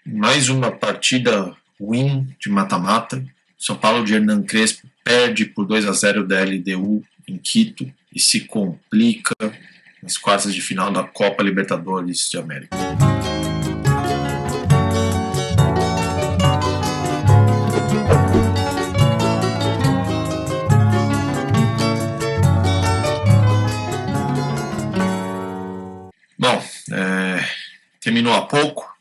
Mais uma partida ruim de mata-mata. São Paulo de Hernan Crespo perde por 2-0 da LDU em Quito e se complica nas quartas de final da Copa Libertadores de América. Bom, terminou há pouco.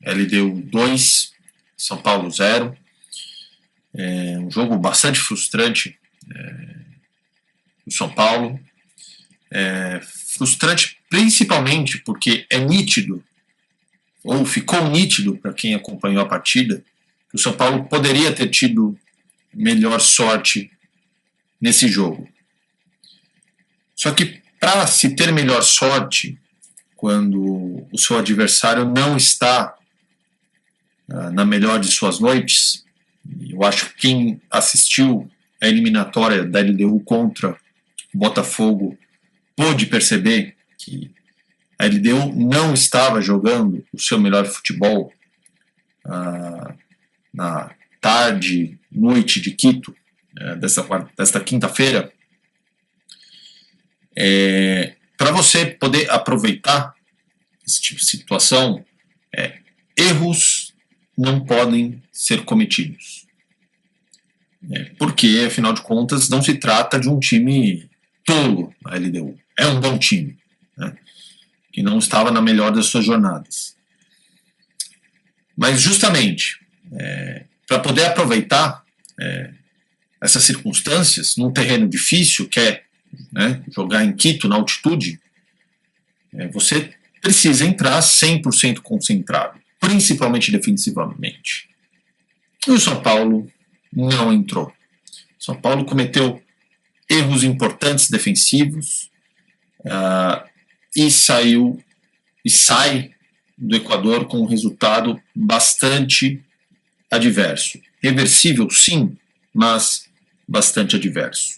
LDU 2, São Paulo 0. Um jogo bastante frustrante do São Paulo. Frustrante principalmente porque é nítido, ou ficou nítido para quem acompanhou a partida, que o São Paulo poderia ter tido melhor sorte nesse jogo. Só que para se ter melhor sorte, quando o seu adversário não está na melhor de suas noites, eu acho que quem assistiu a eliminatória da LDU contra o Botafogo pôde perceber que a LDU não estava jogando o seu melhor futebol na tarde, noite de Quito, desta quinta-feira. Para você poder aproveitar esse tipo de situação, erros não podem ser cometidos. Porque, afinal de contas, não se trata de um time tolo, a LDU. É um bom time, né, que não estava na melhor das suas jornadas. Mas, justamente, para poder aproveitar essas circunstâncias, num terreno difícil, que é jogar em Quito, na altitude, você precisa entrar 100% concentrado, principalmente defensivamente. E o São Paulo não entrou. São Paulo cometeu erros importantes defensivos e sai do Equador com um resultado bastante adverso. Reversível, sim, mas bastante adverso.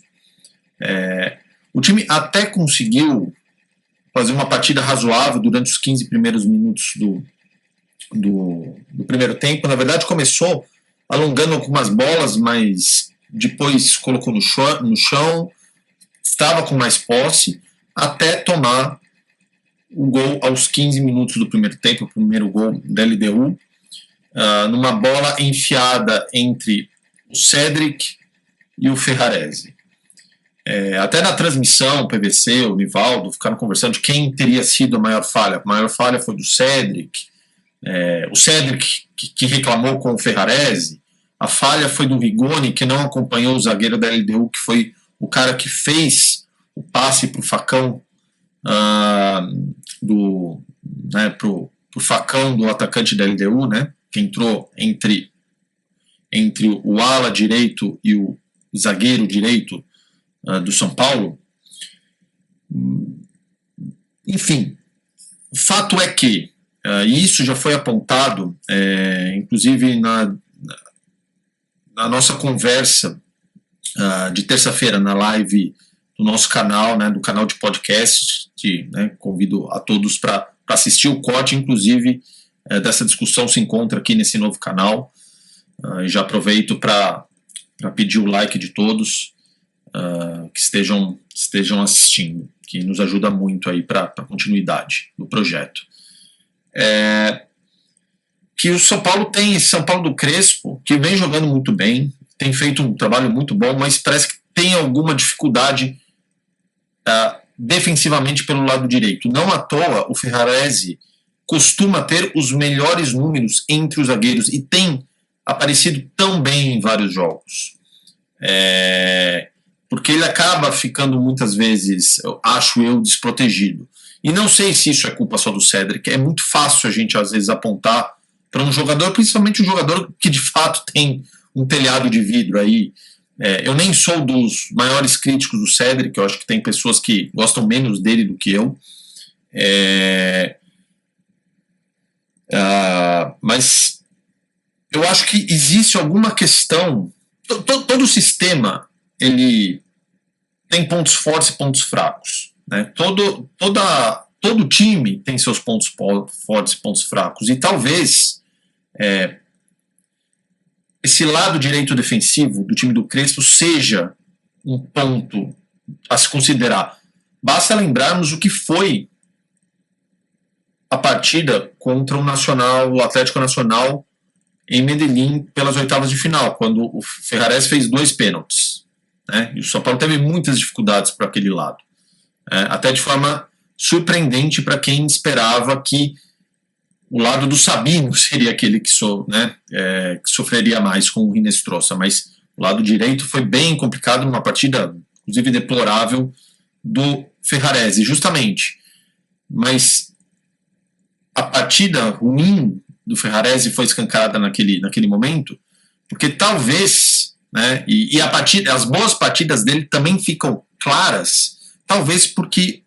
O time até conseguiu fazer uma partida razoável durante os 15 primeiros minutos do primeiro tempo. Na verdade, começou alongando algumas bolas, mas depois colocou no chão, estava com mais posse, até tomar o gol aos 15 minutos do primeiro tempo, o primeiro gol da LDU, numa bola enfiada entre o Cédric e o Ferrarese. Até na transmissão, o PVC, o Nivaldo, ficaram conversando de quem teria sido a maior falha. A maior falha foi do Cédric. O Cédric que reclamou com o Ferrarese. A falha foi do Rigoni, que não acompanhou o zagueiro da LDU, que foi o cara que fez o passe para o Facão, pro Facão do atacante da LDU, né, que entrou entre o ala direito e o zagueiro direito do São Paulo. Enfim, o fato é que, e isso já foi apontado, inclusive na nossa conversa de terça-feira, na live do nosso canal, do canal de podcast, convido a todos para assistir o corte, inclusive, dessa discussão se encontra aqui nesse novo canal. E já aproveito para pedir o like de todos que estejam assistindo, que nos ajuda muito aí para a continuidade do projeto. Que o São Paulo tem esse São Paulo do Crespo, que vem jogando muito bem, tem feito um trabalho muito bom, mas parece que tem alguma dificuldade defensivamente pelo lado direito. Não à toa, o Ferrarese costuma ter os melhores números entre os zagueiros e tem aparecido tão bem em vários jogos. Porque ele acaba ficando muitas vezes, acho eu, desprotegido. E não sei se isso é culpa só do Cédric. É muito fácil a gente, às vezes, apontar para um jogador, principalmente um jogador que de fato tem um telhado de vidro aí. Eu nem sou dos maiores críticos do Cédric, eu acho que tem pessoas que gostam menos dele do que eu. Mas eu acho que existe alguma questão. Todo o sistema ele tem pontos fortes e pontos fracos, né? Todo time tem seus pontos fortes e pontos fracos, e talvez esse lado direito defensivo do time do Crespo seja um ponto a se considerar. Basta lembrarmos o que foi a partida contra o Atlético Nacional em Medellín pelas oitavas de final, quando o Ferrarese fez 2 pênaltis, né? E o São Paulo teve muitas dificuldades para aquele lado, até de forma surpreendente para quem esperava que o lado do Sabino seria aquele que sofreria mais com o Rinestrosa, mas o lado direito foi bem complicado numa partida, inclusive deplorável, do Ferrarese, justamente. Mas a partida ruim do Ferrarese foi escancarada naquele momento, porque talvez, né, as boas partidas dele também ficam claras, talvez porque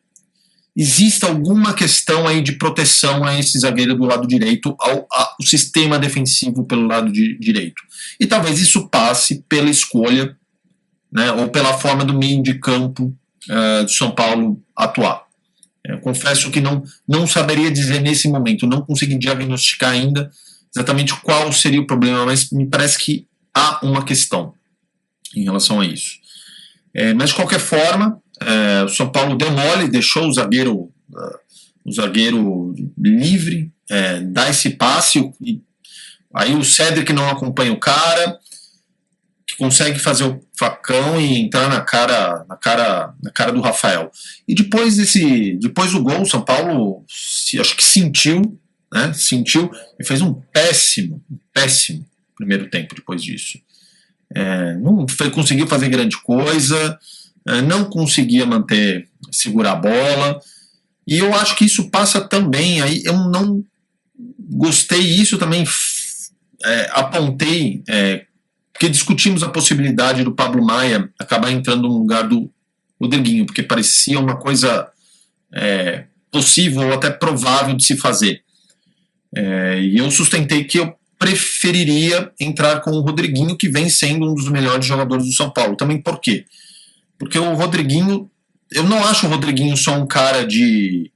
exista alguma questão aí de proteção a esse zagueiro do lado direito, ao sistema defensivo pelo lado direito. E talvez isso passe pela escolha, né, ou pela forma do meio de campo do São Paulo atuar. Confesso que não saberia dizer nesse momento, não consegui diagnosticar ainda exatamente qual seria o problema, mas me parece que há uma questão em relação a isso. Mas de qualquer forma, o São Paulo deu mole, deixou o zagueiro livre, dá esse passe, aí o Cédric não acompanha o cara, que consegue fazer o facão e entrar na cara do Rafael. E depois do gol, o São Paulo acho que sentiu e fez um péssimo primeiro tempo depois disso. Não conseguiu fazer grande coisa, não conseguia segurar a bola, e eu acho que isso passa também, aí eu não gostei, isso também apontei, porque discutimos a possibilidade do Pablo Maia acabar entrando no lugar do Rodriguinho, porque parecia uma coisa possível ou até provável de se fazer. E eu sustentei que eu preferiria entrar com o Rodriguinho, que vem sendo um dos melhores jogadores do São Paulo. Também por quê? Porque o Rodriguinho, eu não acho o Rodriguinho só um cara de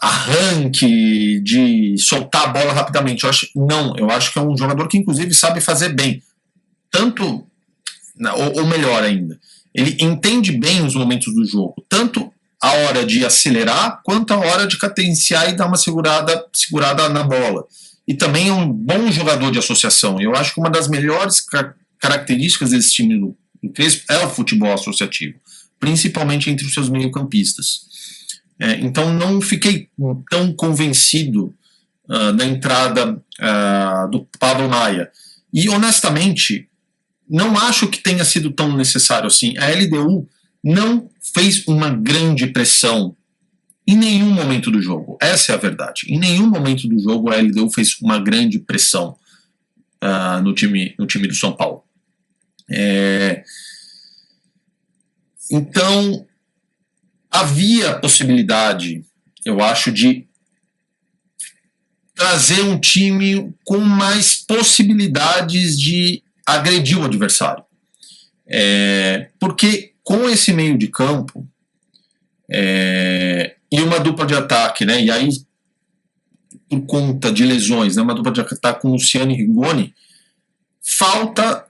arranque, de soltar a bola rapidamente. Eu acho que é um jogador que inclusive sabe fazer bem. Tanto, ou melhor ainda, ele entende bem os momentos do jogo, tanto a hora de acelerar, quanto a hora de cadenciar e dar uma segurada na bola. E também é um bom jogador de associação. Eu acho que uma das melhores características desse time do Crespo é o futebol associativo, principalmente entre os seus meio-campistas. Então não fiquei tão convencido da entrada do Pablo Maia. E honestamente, não acho que tenha sido tão necessário assim. A LDU não fez uma grande pressão em nenhum momento do jogo. Essa é a verdade. Em nenhum momento do jogo a LDU fez uma grande pressão no time do São Paulo. Então, havia possibilidade, eu acho, de trazer um time com mais possibilidades de agredir o adversário. Porque com esse meio de campo e uma dupla de ataque, né, e aí por conta de lesões, né, uma dupla de ataque com Luciano e Rigoni, falta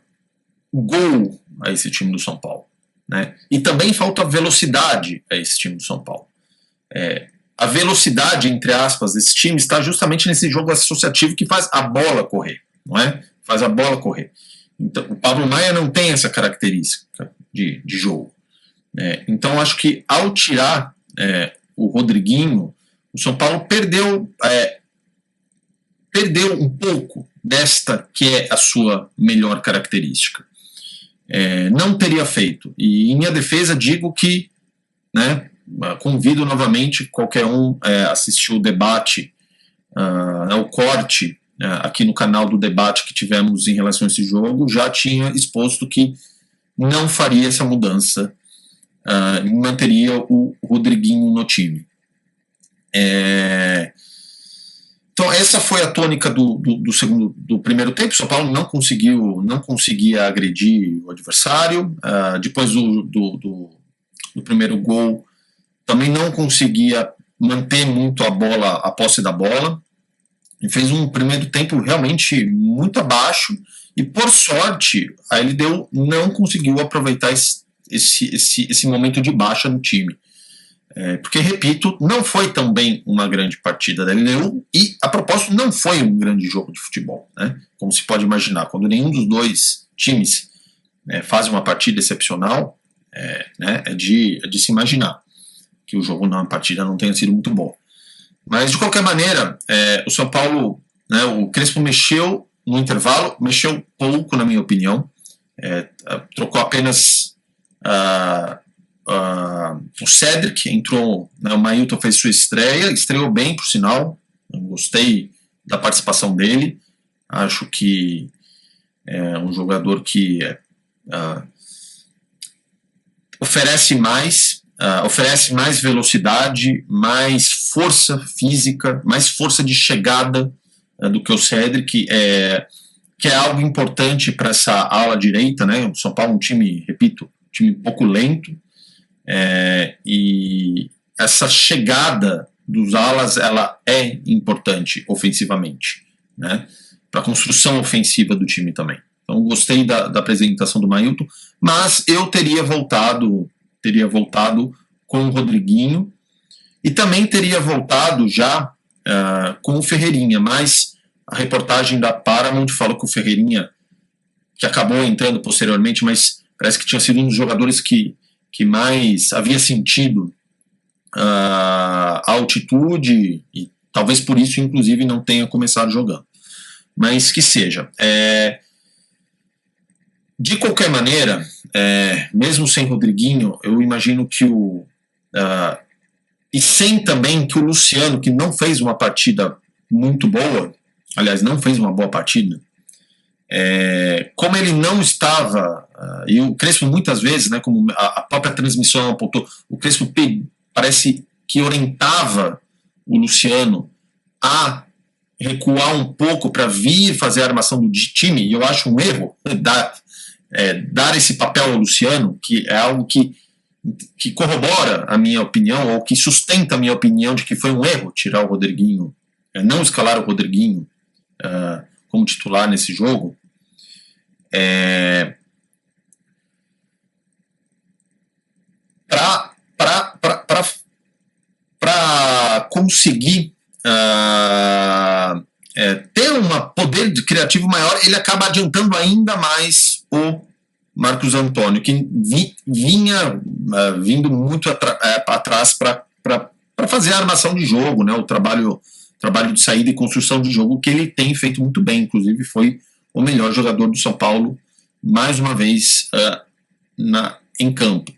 gol a esse time do São Paulo, né? E também falta velocidade a esse time do São Paulo. A velocidade, entre aspas, desse time está justamente nesse jogo associativo que faz a bola correr, não é? Faz a bola correr. Então, o Pablo Maia não tem essa característica de jogo. Então, acho que ao tirar o Rodriguinho, o São Paulo perdeu um pouco desta que é a sua melhor característica. Não teria feito. E em minha defesa digo que, né, convido novamente qualquer um a assistir o debate, o corte aqui no canal do debate que tivemos em relação a esse jogo. Já tinha exposto que não faria essa mudança e manteria o Rodriguinho no time. Então essa foi a tônica do primeiro tempo. O São Paulo não conseguia agredir o adversário. Depois do primeiro gol também não conseguia manter muito a posse da bola. E fez um primeiro tempo realmente muito abaixo, e por sorte a LDU não conseguiu aproveitar esse momento de baixa no time. Porque, repito, não foi também uma grande partida da LDU, e a propósito não foi um grande jogo de futebol, né? Como se pode imaginar, quando nenhum dos dois times faz uma partida excepcional, né, é de se imaginar que o jogo na partida não tenha sido muito bom. Mas, de qualquer maneira, o São Paulo, né, o Crespo mexeu no intervalo, mexeu pouco, na minha opinião, trocou apenas o Cédric, entrou, né, o Mailton fez sua estreia, estreou bem, por sinal, eu gostei da participação dele, acho que é um jogador que oferece mais velocidade, mais força física, mais força de chegada do que o Cédric, que é algo importante para essa ala direita, né? O São Paulo é um time, repito, um time um pouco lento, e essa chegada dos alas, ela é importante ofensivamente, né? Para a construção ofensiva do time também. Então gostei da apresentação do Mailton, mas eu teria voltado com o Rodriguinho, e também teria voltado já com o Ferreirinha, mas a reportagem da Paramount falou que o Ferreirinha, que acabou entrando posteriormente, mas parece que tinha sido um dos jogadores que mais havia sentido a altitude, e talvez por isso, inclusive, não tenha começado jogando. Mas que seja. De qualquer maneira, mesmo sem Rodriguinho, eu imagino que e sem também que o Luciano, que não fez uma partida muito boa, aliás, não fez uma boa partida, como ele não estava, e o Crespo muitas vezes, né, como a própria transmissão apontou, o Crespo parece que orientava o Luciano a recuar um pouco para vir fazer a armação do time, e eu acho um erro dar esse papel ao Luciano, que é algo que corrobora a minha opinião, ou que sustenta a minha opinião de que foi um erro tirar o Rodriguinho, não escalar o Rodriguinho como titular nesse jogo. Para conseguir ter um poder criativo maior, ele acaba adiantando ainda mais o Marcos Antônio, que vinha vindo muito atrás para fazer a armação de jogo, né, o trabalho de saída e construção de jogo, que ele tem feito muito bem, inclusive foi o melhor jogador do São Paulo, mais uma vez, em campo.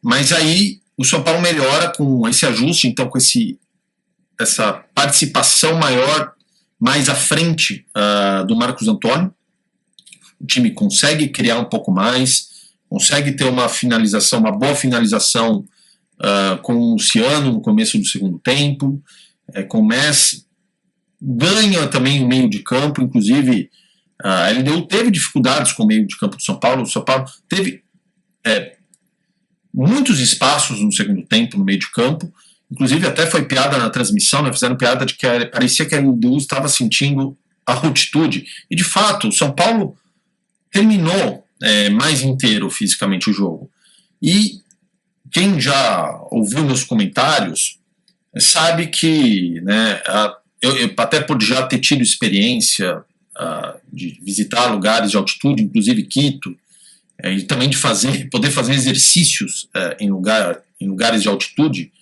Mas aí o São Paulo melhora com esse ajuste, então com essa participação maior, mais à frente do Marcos Antônio. O time consegue criar um pouco mais, consegue ter uma boa finalização com o Luciano no começo do segundo tempo, ganha também o meio de campo, inclusive a LDU teve dificuldades com o meio de campo do São Paulo. O São Paulo teve muitos espaços no segundo tempo no meio de campo, inclusive até foi piada na transmissão, né? Fizeram piada de que parecia que a LDU estava sentindo a altitude, e de fato o São Paulo terminou mais inteiro fisicamente o jogo. E quem já ouviu meus comentários sabe que, né, eu até por já ter tido experiência de visitar lugares de altitude, inclusive Quito, e também de poder fazer exercícios em lugares de altitude,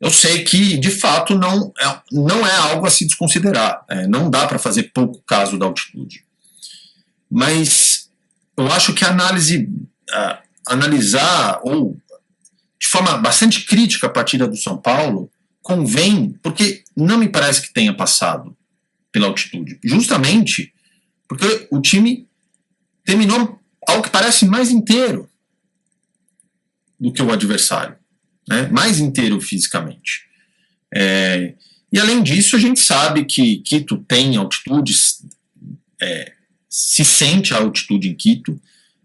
eu sei que de fato não é algo a se desconsiderar, não dá para fazer pouco caso da altitude. Mas eu acho que analisar ou de forma bastante crítica a partida do São Paulo convém, porque não me parece que tenha passado pela altitude, justamente porque o time terminou, ao que parece, mais inteiro do que o adversário, né? Mais inteiro fisicamente. E além disso, a gente sabe que Quito tem altitudes, se sente a altitude em Quito,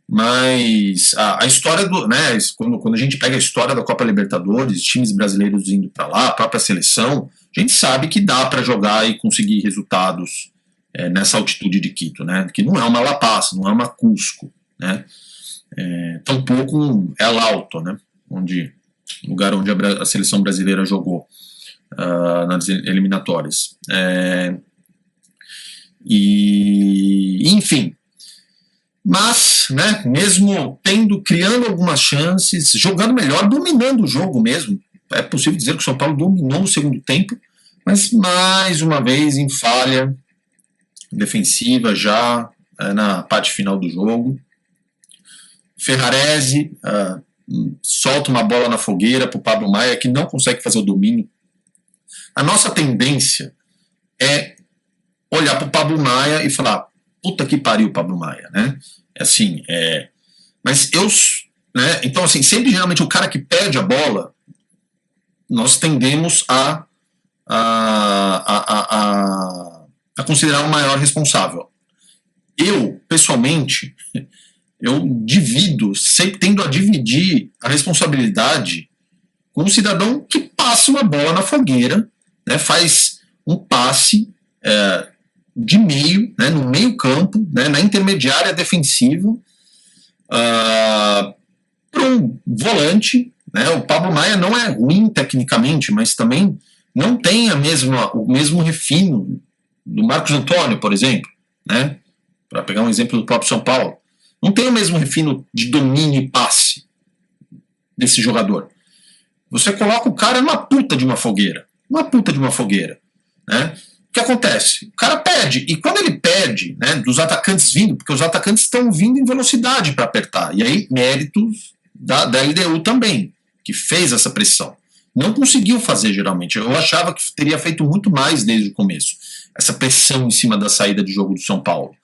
mas a história quando a gente pega a história da Copa Libertadores, times brasileiros indo para lá, a própria seleção, a gente sabe que dá para jogar e conseguir resultados nessa altitude de Quito, né? Que não é uma La Paz, não é uma Cusco, né? Tampouco é Alto, né? Lugar onde a seleção brasileira jogou nas eliminatórias. Enfim, mas, né, mesmo criando algumas chances, jogando melhor, dominando o jogo mesmo, é possível dizer que o São Paulo dominou no segundo tempo, mas mais uma vez em falha defensiva já na parte final do jogo. Ferrarese solta uma bola na fogueira para o Pablo Maia, que não consegue fazer o domínio. A nossa tendência é olhar para o Pablo Maia e falar: puta que pariu, Pablo Maia, né? Mas né? Então, assim, sempre geralmente o cara que perde a bola, nós tendemos a considerar o maior responsável. Eu, pessoalmente, sempre tendo a dividir a responsabilidade com um cidadão que passa uma bola na fogueira, né, faz um passe de meio, né, no meio campo, né, na intermediária defensiva, para um volante, né. O Pablo Maia não é ruim tecnicamente, mas também não tem o mesmo refino do Marcos Antônio, por exemplo, né, para pegar um exemplo do próprio São Paulo. Não tem o mesmo refino de domínio e passe desse jogador. Você coloca o cara numa puta de uma fogueira. Né? O que acontece? O cara perde. E quando ele perde, né, dos atacantes vindo, porque os atacantes estão vindo em velocidade para apertar. E aí, méritos da LDU também, que fez essa pressão. Não conseguiu fazer, geralmente. Eu achava que teria feito muito mais desde o começo. Essa pressão em cima da saída de jogo do São Paulo.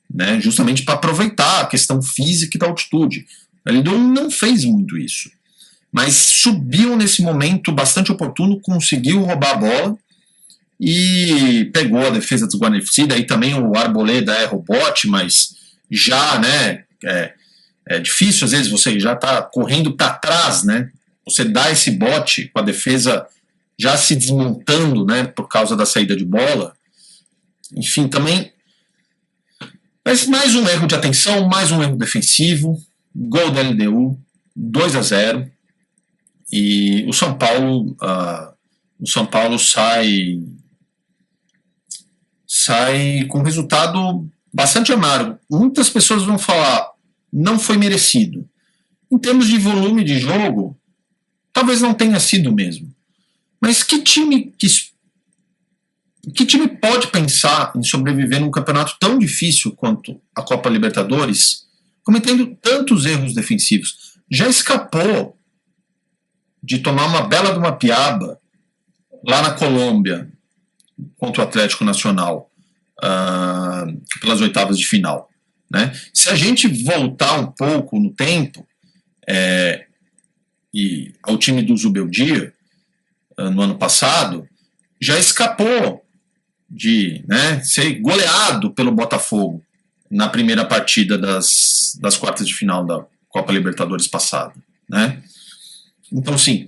Né, justamente para aproveitar a questão física e da altitude. A LDU não fez muito isso, mas subiu nesse momento bastante oportuno, conseguiu roubar a bola e pegou a defesa desguarnecida. Aí também o Arboleda erra o bote, mas já, né, é difícil, às vezes você já está correndo para trás, né, você dá esse bote com a defesa já se desmontando, né, por causa da saída de bola. Enfim, também. Mas mais um erro de atenção, mais um erro defensivo, gol da LDU, 2-0, e o São Paulo sai com um resultado bastante amargo. Muitas pessoas vão falar: não foi merecido. Em termos de volume de jogo, talvez não tenha sido mesmo. Mas que time pode pensar em sobreviver num campeonato tão difícil quanto a Copa Libertadores, cometendo tantos erros defensivos? Já escapou de tomar uma bela de uma piaba lá na Colômbia contra o Atlético Nacional, pelas oitavas de final. Né? Se a gente voltar um pouco no tempo, e ao time do Zubeldia, no ano passado, já escapou de, né, ser goleado pelo Botafogo na primeira partida das quartas de final da Copa Libertadores passada. Né? Então, assim,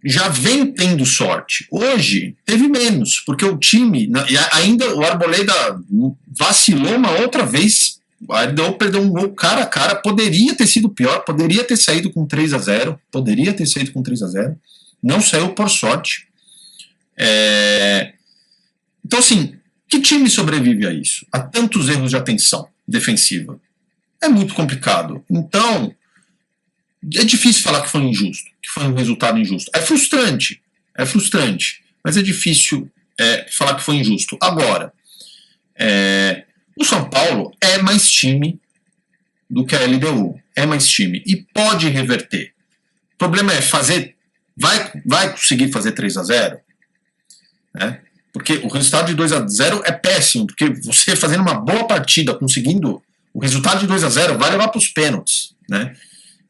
já vem tendo sorte. Hoje teve menos, porque o time, ainda o Arboleda vacilou uma outra vez, perdeu um gol cara a cara, poderia ter sido pior, poderia ter saído com 3-0, não saiu por sorte. Então, assim, que time sobrevive a isso? A tantos erros de atenção defensiva? É muito complicado. Então, é difícil falar que foi injusto, que foi um resultado injusto. É frustrante, mas é difícil falar que foi injusto. Agora, o São Paulo é mais time do que a LDU, é mais time, e pode reverter. O problema é vai conseguir fazer 3-0? Né? Porque o resultado de 2-0 é péssimo, porque você fazendo uma boa partida, conseguindo o resultado de 2-0, vai levar para os pênaltis. Né?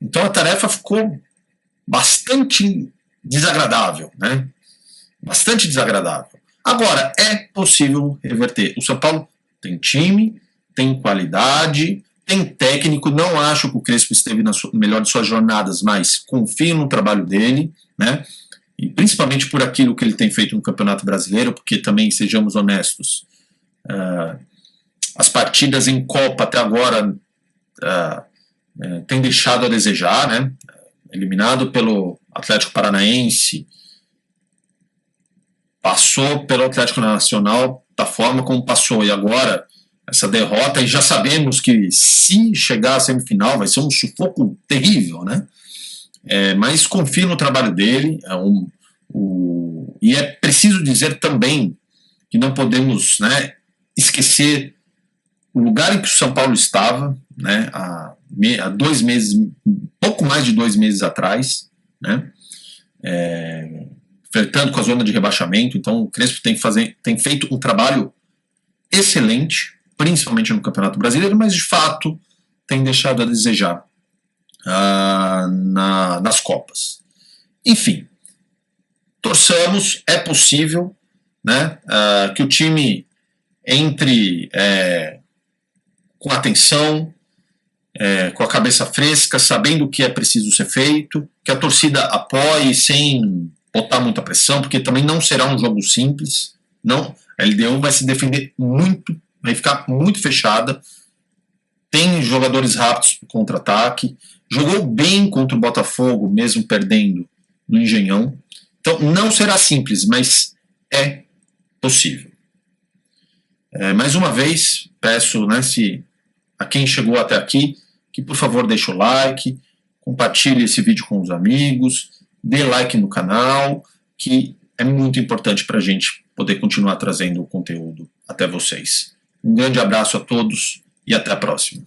Então a tarefa ficou bastante desagradável. Né? Bastante desagradável. Agora, é possível reverter. O São Paulo tem time, tem qualidade, tem técnico. Não acho que o Crespo esteve na melhor de suas jornadas, mas confio no trabalho dele. Né? e principalmente por aquilo que ele tem feito no Campeonato Brasileiro, porque também, sejamos honestos, as partidas em Copa até agora têm deixado a desejar, né? Eliminado pelo Atlético Paranaense, passou pelo Atlético Nacional da forma como passou, e agora essa derrota, e já sabemos que se chegar à semifinal vai ser um sufoco terrível, né? Mas confio no trabalho dele, e é preciso dizer também que não podemos, né, esquecer o lugar em que o São Paulo estava, né, há 2 meses, pouco mais de 2 meses atrás, né, flertando com a zona de rebaixamento. Então o Crespo tem feito um trabalho excelente, principalmente no Campeonato Brasileiro, mas de fato tem deixado a desejar nas Copas. Enfim, torçamos, é possível, né, que o time entre com atenção, com a cabeça fresca, sabendo o que é preciso ser feito, que a torcida apoie sem botar muita pressão, porque também não será um jogo simples. Não, a LDU vai se defender muito, vai ficar muito fechada, tem jogadores rápidos para contra-ataque, jogou bem contra o Botafogo, mesmo perdendo no Engenhão. Então não será simples, mas é possível. Mais uma vez, peço, né, a quem chegou até aqui, que por favor deixe o like, compartilhe esse vídeo com os amigos, dê like no canal, que é muito importante para a gente poder continuar trazendo o conteúdo até vocês. Um grande abraço a todos e até a próxima.